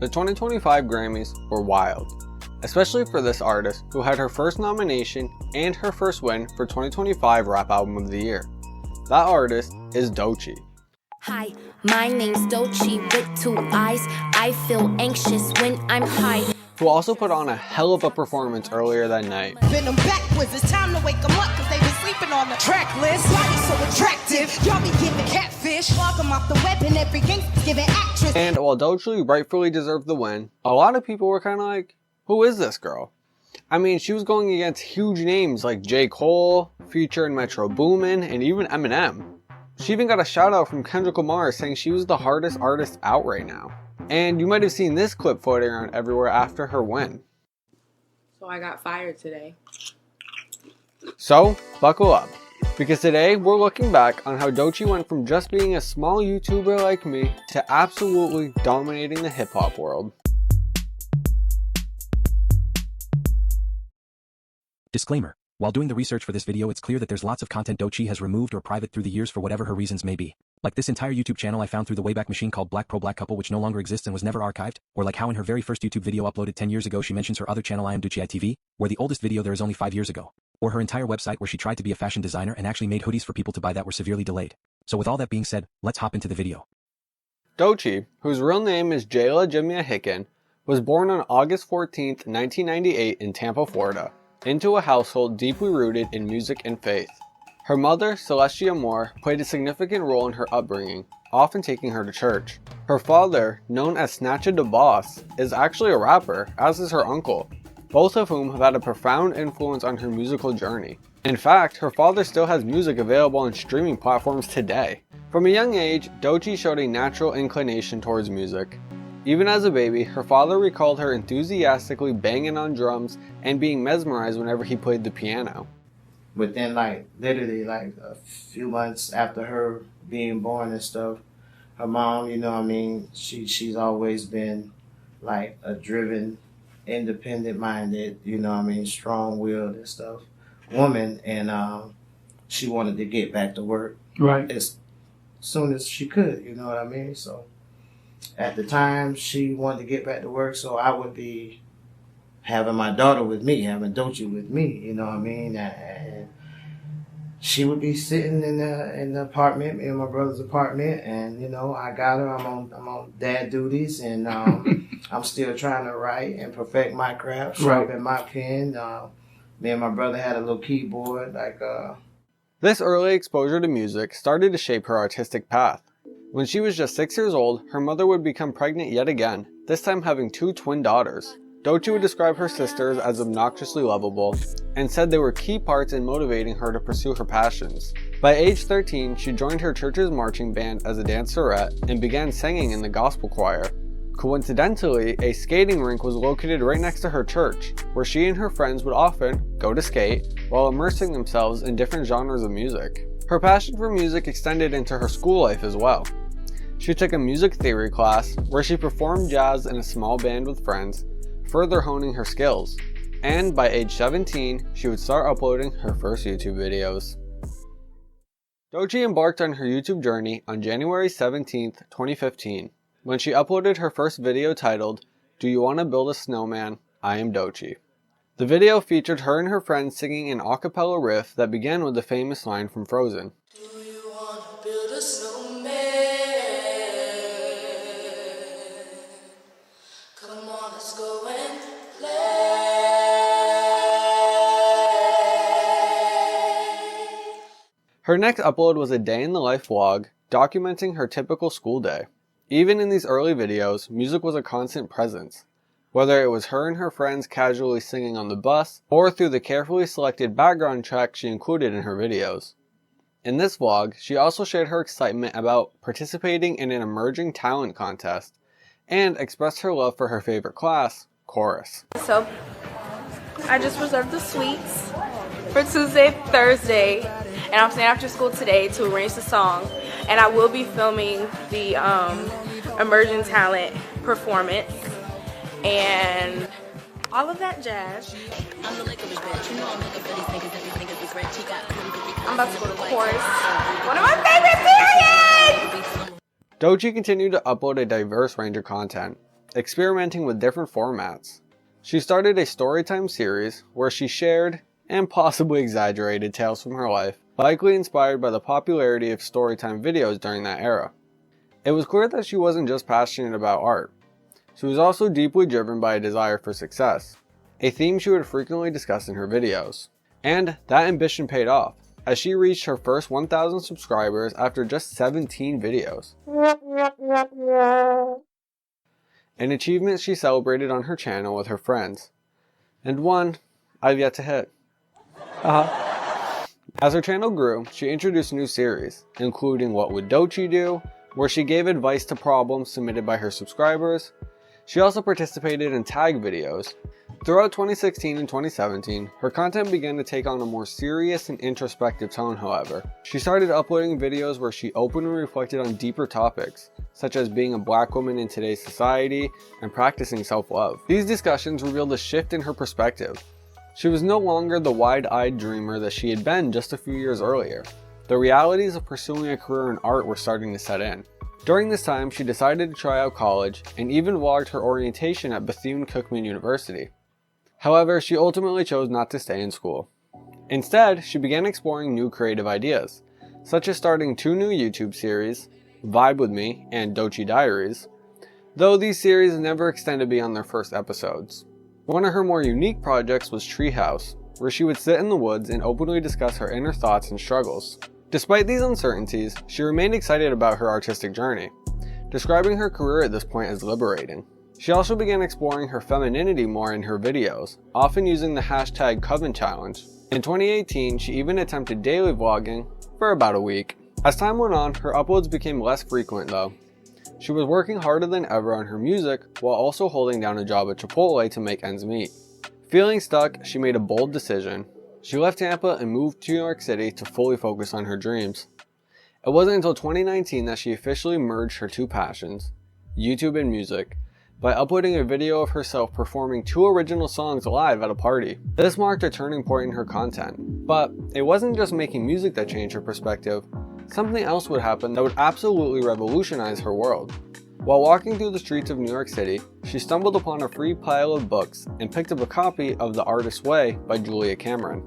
The 2025 Grammys were wild, especially for this artist who had her first nomination and her first win for 2025 Rap Album of the Year. That artist is Doechii. Hi, my name's Doechii with 2 eyes. I feel anxious when I'm high. Who also put on a hell of a performance earlier that night. Been backwards, it's time to wake them up, cause they been sleeping on the track list. Body so attractive, y'all be giving catfish. Log them off the web and every gangster's giving actress. And while Doechii rightfully deserved the win, a lot of people were kind of like, who is this girl? I mean, she was going against huge names like J. Cole, Future and Metro Boomin, and even Eminem. She even got a shout out from Kendrick Lamar saying she was the hardest artist out right now. And you might have seen this clip floating around everywhere after her win. So I got fired today. So, buckle up, because today we're looking back on how Doechii went from just being a small YouTuber like me to absolutely dominating the hip-hop world. Disclaimer. While doing the research for this video, it's clear that there's lots of content Doechii has removed or private through the years for whatever her reasons may be. Like this entire YouTube channel I found through the Wayback Machine called Black Pro Black Couple, which no longer exists and was never archived, or like how in her very first YouTube video uploaded 10 years ago she mentions her other channel I Am Doechii ITV, where the oldest video there is only 5 years ago, or her entire website where she tried to be a fashion designer and actually made hoodies for people to buy that were severely delayed. So with all that being said, let's hop into the video. Doechii, whose real name is Jayla Jimia Hicken, was born on August 14th, 1998 in Tampa, Florida, into a household deeply rooted in music and faith. Her mother, Celestia Moore, played a significant role in her upbringing, often taking her to church. Her father, known as Snatcha Da Boss, is actually a rapper, as is her uncle, both of whom have had a profound influence on her musical journey. In fact, her father still has music available on streaming platforms today. From a young age, Doechii showed a natural inclination towards music. Even as a baby, her father recalled her enthusiastically banging on drums and being mesmerized whenever he played the piano. Within literally a few months after her being born and stuff, her mom, she's always been like a driven, independent minded, strong-willed and stuff woman, and she wanted to get back to work as soon as she could, so at the time she wanted to get back to work, so I would be having my daughter with me, having Doechii with me, and she would be sitting in the apartment, me and my brother's apartment, and I got her. I'm on dad duties, and I'm still trying to write and perfect my craft, sharpen my pen. Me and my brother had a little keyboard, This early exposure to music started to shape her artistic path. When she was just 6 years old, her mother would become pregnant yet again, this time having 2 twin daughters. Doechii would describe her sisters as obnoxiously lovable, and said they were key parts in motivating her to pursue her passions. By age 13, she joined her church's marching band as a dancerette and began singing in the gospel choir. Coincidentally, a skating rink was located right next to her church, where she and her friends would often go to skate while immersing themselves in different genres of music. Her passion for music extended into her school life as well. She took a music theory class where she performed jazz in a small band with friends, further honing her skills. And by age 17, she would start uploading her first YouTube videos. Doechii embarked on her YouTube journey on January 17th, 2015, when she uploaded her first video titled, "Do You Want to Build a Snowman? I Am Doechii." The video featured her and her friends singing an a cappella riff that began with the famous line from Frozen. Do you want to build a snowman? Come on, let's go and play. Her next upload was a day in the life vlog, documenting her typical school day. Even in these early videos, music was a constant presence, whether it was her and her friends casually singing on the bus, or through the carefully selected background track she included in her videos. In this vlog, she also shared her excitement about participating in an emerging talent contest, and expressed her love for her favorite class, chorus. So I just reserved the suites for Tuesday, Thursday, and I'm staying after school today to arrange the song. And I will be filming the emerging talent performance and all of that jazz. I'm about to go to chorus. One of my favorite periods! Doechii continued to upload a diverse range of content, experimenting with different formats. She started a storytime series where she shared, and possibly exaggerated, tales from her life, likely inspired by the popularity of storytime videos during that era. It was clear that she wasn't just passionate about art. She was also deeply driven by a desire for success, a theme she would frequently discuss in her videos. And that ambition paid off, as she reached her first 1,000 subscribers after just 17 videos. An achievement she celebrated on her channel with her friends, and one I've yet to hit. As her channel grew, she introduced new series, including What Would Doechii Do?, where she gave advice to problems submitted by her subscribers. She also participated in tag videos. Throughout 2016 and 2017, her content began to take on a more serious and introspective tone, however. She started uploading videos where she openly reflected on deeper topics, such as being a black woman in today's society and practicing self-love. These discussions revealed a shift in her perspective. She was no longer the wide-eyed dreamer that she had been just a few years earlier. The realities of pursuing a career in art were starting to set in. During this time, she decided to try out college and even vlogged her orientation at Bethune-Cookman University. However, she ultimately chose not to stay in school. Instead, she began exploring new creative ideas, such as starting 2 new YouTube series, Vibe With Me and Doechii Diaries, though these series never extended beyond their first episodes. One of her more unique projects was Treehouse, where she would sit in the woods and openly discuss her inner thoughts and struggles. Despite these uncertainties, she remained excited about her artistic journey, describing her career at this point as liberating. She also began exploring her femininity more in her videos, often using the hashtag Coven Challenge. In 2018, she even attempted daily vlogging for about a week. As time went on, her uploads became less frequent though. She was working harder than ever on her music while also holding down a job at Chipotle to make ends meet. Feeling stuck, she made a bold decision. She left Tampa and moved to New York City to fully focus on her dreams. It wasn't until 2019 that she officially merged her two passions, YouTube and music, by uploading a video of herself performing 2 original songs live at a party. This marked a turning point in her content, but it wasn't just making music that changed her perspective. Something else would happen that would absolutely revolutionize her world. While walking through the streets of New York City, she stumbled upon a free pile of books and picked up a copy of The Artist's Way by Julia Cameron.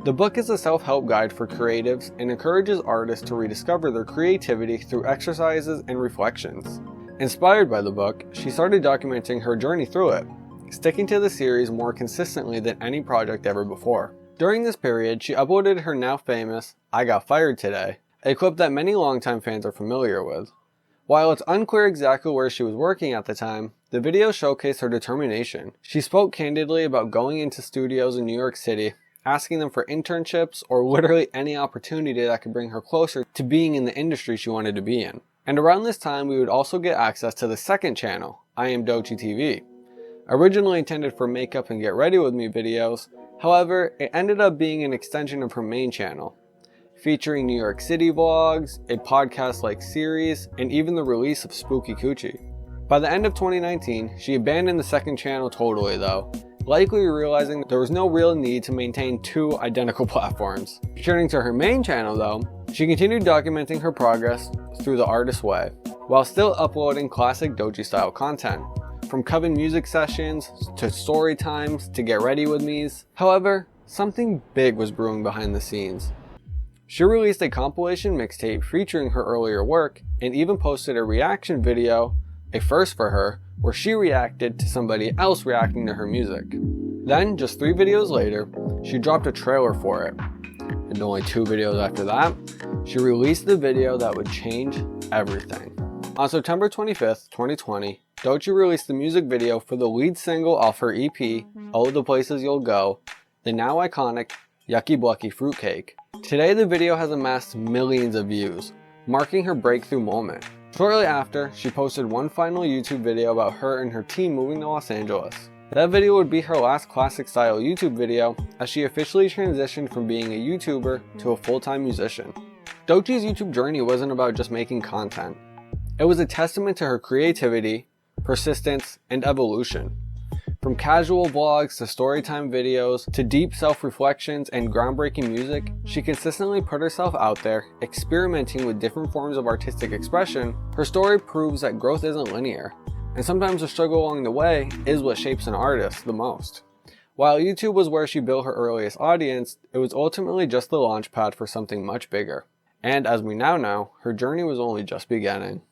The book is a self-help guide for creatives and encourages artists to rediscover their creativity through exercises and reflections. Inspired by the book, she started documenting her journey through it, sticking to the series more consistently than any project ever before. During this period, she uploaded her now famous I Got Fired Today, a clip that many longtime fans are familiar with. While it's unclear exactly where she was working at the time, the video showcased her determination. She spoke candidly about going into studios in New York City, asking them for internships or literally any opportunity that could bring her closer to being in the industry she wanted to be in. And around this time, we would also get access to the second channel, I Am Doechii TV. Originally intended for makeup and get ready with me videos, however, it ended up being an extension of her main channel, featuring New York City vlogs, a podcast-like series, and even the release of Spooky Coochie. By the end of 2019, she abandoned the second channel totally though, likely realizing there was no real need to maintain 2 identical platforms. Returning to her main channel though, she continued documenting her progress through The Artist's Way, while still uploading classic Doechii style content, from Coven music sessions, to story times, to Get Ready With Me's. However, something big was brewing behind the scenes. She released a compilation mixtape featuring her earlier work, and even posted a reaction video, a first for her, where she reacted to somebody else reacting to her music. Then, just 3 videos later, she dropped a trailer for it. And only 2 videos after that, she released the video that would change everything. On September 25th, 2020, Doechii released the music video for the lead single off her EP, Oh the Places You'll Go, the now iconic Yucky Blucky Fruitcake. Today the video has amassed millions of views, marking her breakthrough moment. Shortly after, she posted one final YouTube video about her and her team moving to Los Angeles. That video would be her last classic style YouTube video, as she officially transitioned from being a YouTuber to a full-time musician. Doechii's YouTube journey wasn't about just making content. It was a testament to her creativity, persistence, and evolution. From casual vlogs to storytime videos to deep self-reflections and groundbreaking music, she consistently put herself out there, experimenting with different forms of artistic expression. Her story proves that growth isn't linear, and sometimes the struggle along the way is what shapes an artist the most. While YouTube was where she built her earliest audience, it was ultimately just the launch pad for something much bigger. And as we now know, her journey was only just beginning.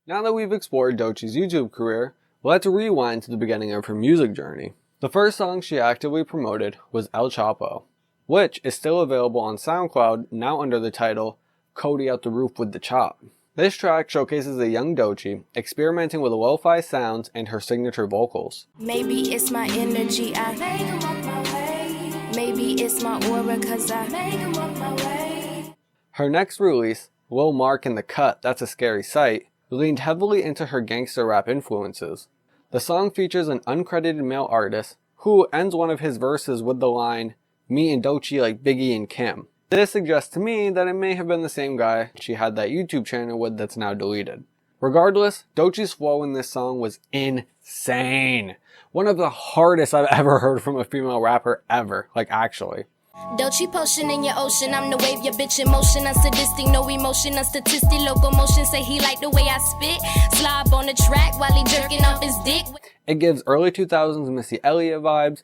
Now that we've explored Doechie's YouTube career, let's rewind to the beginning of her music journey. The first song she actively promoted was El Chapo, which is still available on SoundCloud now under the title Cody Out the Roof with the Chop. This track showcases a young Doechie experimenting with lo-fi sounds and her signature vocals. Maybe it's my energy, I make 'em up my way. Maybe it's my aura, cause I make 'em up my way. Her next release, Lil Mark and the Cut, That's a Scary Sight, leaned heavily into her gangster rap influences. The song features an uncredited male artist who ends one of his verses with the line, "Me and Doechie like Biggie and Kim." This suggests to me that it may have been the same guy she had that YouTube channel with that's now deleted. Regardless, Doechie's flow in this song was insane. One of the hardest I've ever heard from a female rapper ever, like actually. Doechie potion in your ocean, I'm the wave, your bitch in motion. I'm sadistic, no emotion, I'm statistic. Locomotion, say he like the way I spit. Slob on the track while he jerking off his dick. It gives early 2000s Missy Elliott vibes,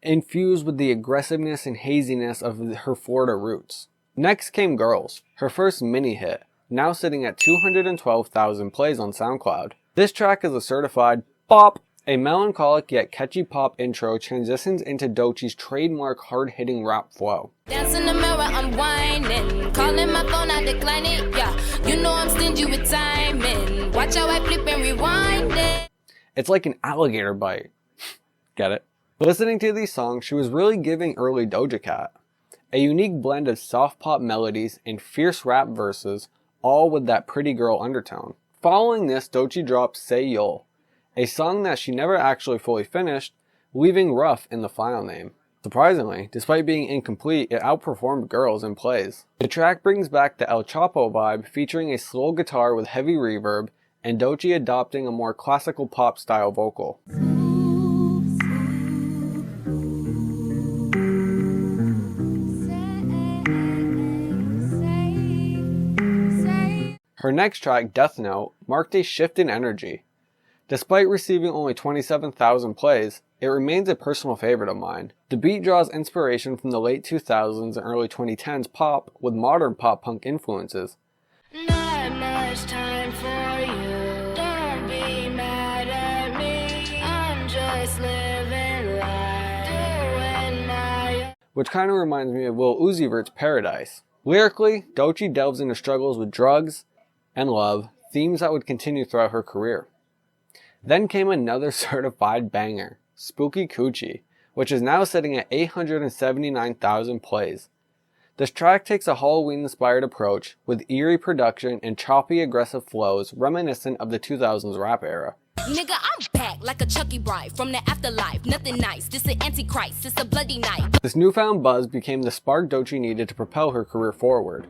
infused with the aggressiveness and haziness of her Florida roots. Next came Girls, her first mini hit, now sitting at 212,000 plays on SoundCloud. This track is a certified bop. A melancholic yet catchy pop intro transitions into Doechie's trademark hard-hitting rap flow. Dance in the mirror, I'm whining. Calling my phone, I decline it. Yeah, you know I'm stingy with timing. Watch how I flip and rewind it. It's like an alligator bite. Get it? Listening to these songs, she was really giving early Doja Cat. A unique blend of soft pop melodies and fierce rap verses, all with that pretty girl undertone. Following this, Doechie dropped Say Yo, a song that she never actually fully finished, leaving Rough in the file name. Surprisingly, despite being incomplete, it outperformed Girls in plays. The track brings back the El Chapo vibe, featuring a slow guitar with heavy reverb, and Doechie adopting a more classical pop style vocal. Her next track, Death Note, marked a shift in energy. Despite receiving only 27,000 plays, it remains a personal favorite of mine. The beat draws inspiration from the late 2000s and early 2010s pop with modern pop punk influences. Not much time for you. Don't be mad at me. I'm just living life. Doing my... Which kind of reminds me of Lil Uzi Vert's Paradise. Lyrically, Doechie delves into struggles with drugs and love, themes that would continue throughout her career. Then came another certified banger, Spooky Coochie, which is now sitting at 879,000 plays. This track takes a Halloween-inspired approach with eerie production and choppy aggressive flows reminiscent of the 2000s rap era. Nigga, I'm back like a Chucky bride from the afterlife. Nothing nice, this an antichrist, it's a bloody night. This newfound buzz became the spark Doechie needed to propel her career forward.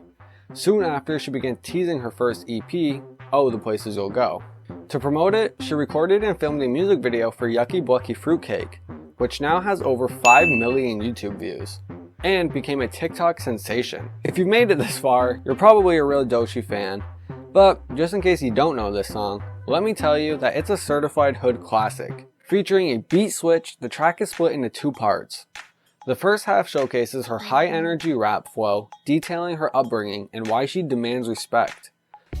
Soon after, she began teasing her first EP, Oh, the Places You'll Go. To promote it, she recorded and filmed a music video for Yucky Blucky Fruitcake, which now has over 5 million YouTube views, and became a TikTok sensation. If you've made it this far, you're probably a real Doechie fan, but just in case you don't know this song, let me tell you that it's a certified hood classic. Featuring a beat switch, the track is split into two parts. The first half showcases her high-energy rap flow, detailing her upbringing and why she demands respect,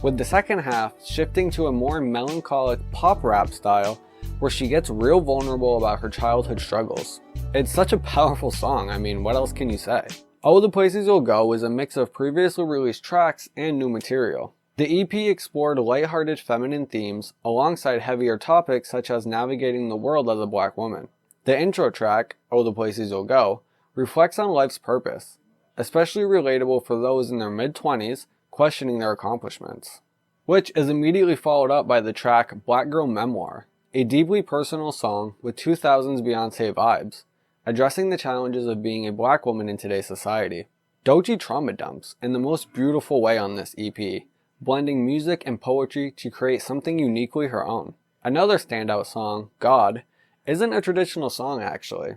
with the second half shifting to a more melancholic pop rap style where she gets real vulnerable about her childhood struggles. It's such a powerful song, I mean, what else can you say? Oh, the Places You'll Go is a mix of previously released tracks and new material. The EP explored lighthearted feminine themes alongside heavier topics such as navigating the world as a black woman. The intro track, Oh, the Places You'll Go, reflects on life's purpose, especially relatable for those in their mid-20s questioning their accomplishments, which is immediately followed up by the track Black Girl Memoir, a deeply personal song with 2000s Beyonce vibes, addressing the challenges of being a black woman in today's society. Doechie trauma dumps in the most beautiful way on this EP, blending music and poetry to create something uniquely her own. Another standout song, God, isn't a traditional song actually.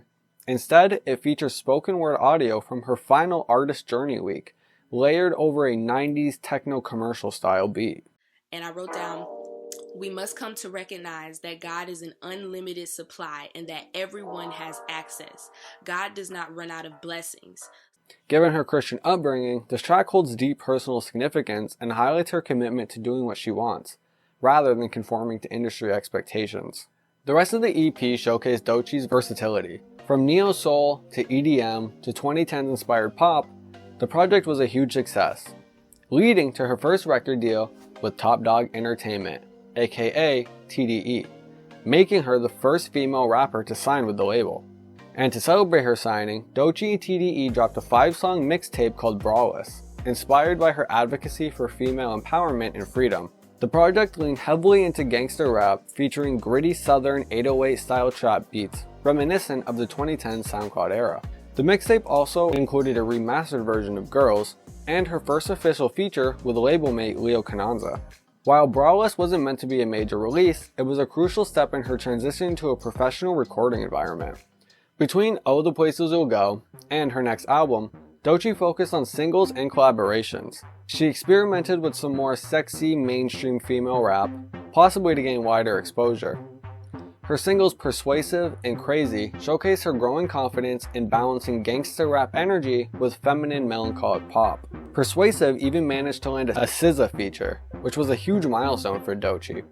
Instead, it features spoken word audio from her final Artist Journey week, layered over a 90s techno commercial style beat. And I wrote down We must come to recognize that God is an unlimited supply and that everyone has access. God does not run out of blessings. Given her Christian upbringing, this track holds deep personal significance and highlights her commitment to doing what she wants, rather than conforming to industry expectations. The rest of the EP showcased Doechie's versatility. From neo-soul to EDM to 2010s inspired pop, the project was a huge success, leading to her first record deal with Top Dog Entertainment, aka TDE, making her the first female rapper to sign with the label. And to celebrate her signing, Doechii and TDE dropped a 5-song mixtape called Brawless, inspired by her advocacy for female empowerment and freedom. The project leaned heavily into gangster rap, featuring gritty southern 808 style trap beats, reminiscent of the 2010 SoundCloud era. The mixtape also included a remastered version of Girls, and her first official feature with label mate Leo Canonza. While Brawless wasn't meant to be a major release, it was a crucial step in her transition to a professional recording environment. Between Oh the Places You'll Go and her next album, Doechii focused on singles and collaborations. She experimented with some more sexy mainstream female rap, possibly to gain wider exposure. Her singles Persuasive and Crazy showcase her growing confidence in balancing gangster rap energy with feminine melancholic pop. Persuasive even managed to land a SZA feature, which was a huge milestone for Doechii.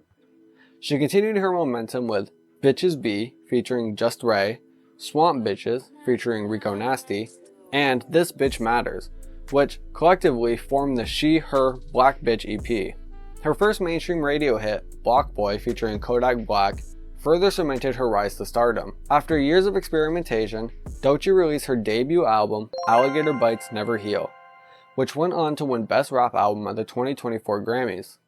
She continued her momentum with Bitches B featuring Just Ray, Swamp Bitches featuring Rico Nasty, and This Bitch Matters, which collectively formed the She Her Black Bitch EP. Her first mainstream radio hit, Block Boy featuring Kodak Black, further cemented her rise to stardom. After years of experimentation, Doechii released her debut album, Alligator Bites Never Heal, which went on to win Best Rap Album at the 2024 Grammys.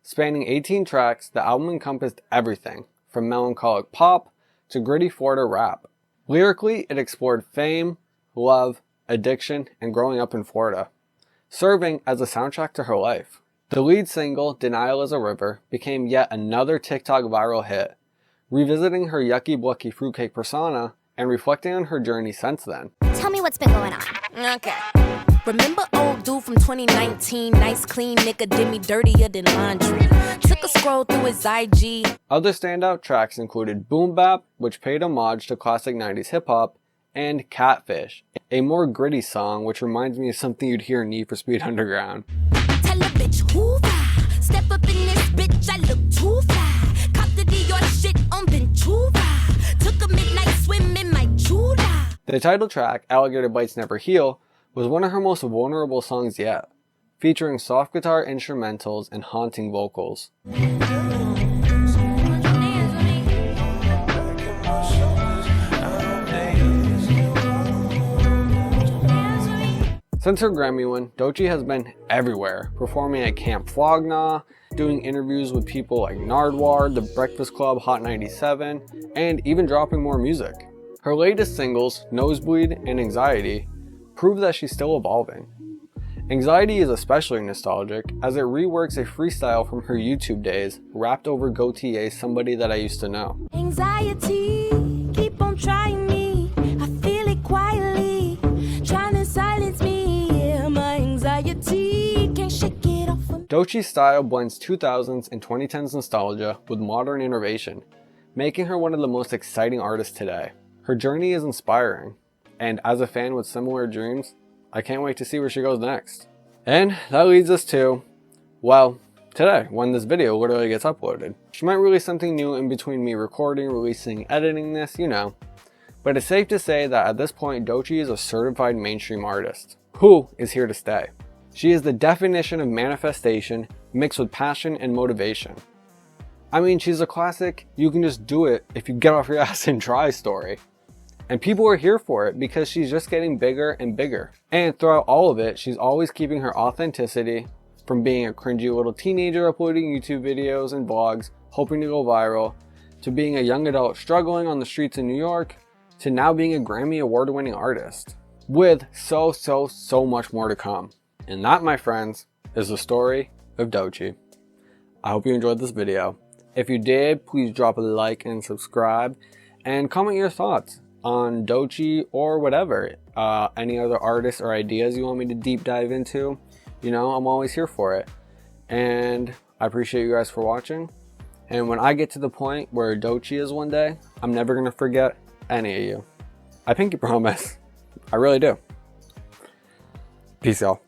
Spanning 18 tracks, the album encompassed everything, from melancholic pop to gritty Florida rap. Lyrically, it explored fame, love, addiction, and growing up in Florida, serving as a soundtrack to her life. The lead single, Denial is a River, became yet another TikTok viral hit, revisiting her yucky blucky fruitcake persona and reflecting on her journey since then. Tell me what's been going on. Okay. Remember old dude from 2019? Nice clean nigga did me dirtier than laundry. Took a scroll through his IG. Other standout tracks included Boom Bap, which paid homage to classic 90s hip-hop, and Catfish, a more gritty song which reminds me of something you'd hear in Need for Speed Underground. Tell a bitch who fly. Step up in this bitch, I look too fly. Cop the Dior shit on Ventura. Took a midnight swim in my chula. The title track, Alligator Bites Never Heal, was one of her most vulnerable songs yet, featuring soft guitar instrumentals and haunting vocals. Since her Grammy win, Doechii has been everywhere, performing at Camp Flog Gnaw, doing interviews with people like Nardwuar, The Breakfast Club, Hot 97, and even dropping more music. Her latest singles, Nosebleed and Anxiety, prove that she's still evolving. Anxiety is especially nostalgic, as it reworks a freestyle from her YouTube days, rapped over Gaultier's Somebody That I Used to Know. Anxiety, keep on trying me. I feel it quietly, trying to silence me. Yeah, my anxiety can't shake it off of me. Doechii's style blends 2000s and 2010s nostalgia with modern innovation, making her one of the most exciting artists today. Her journey is inspiring, and as a fan with similar dreams, I can't wait to see where she goes next. And that leads us to, well, today, when this video literally gets uploaded. She might release something new in between me recording, releasing, editing this, you know. But it's safe to say that at this point, Doechii is a certified mainstream artist, who is here to stay. She is the definition of manifestation mixed with passion and motivation. I mean, she's a classic, you can just do it if you get off your ass and try story. And people are here for it because she's just getting bigger and bigger. And throughout all of it, she's always keeping her authenticity, from being a cringy little teenager uploading YouTube videos and vlogs, hoping to go viral, to being a young adult struggling on the streets in New York, to now being a Grammy award-winning artist, with so much more to come. And that, my friends, is the story of Doechii. I hope you enjoyed this video. If you did, please drop a like and subscribe, and comment your thoughts on Doechii or whatever. Any other artists or ideas you want me to deep dive into, you know, I'm always here for it. And I appreciate you guys for watching, And when I get to the point where Doechii is one day, I'm never gonna forget any of you. I pinky promise. I really do. Peace, y'all.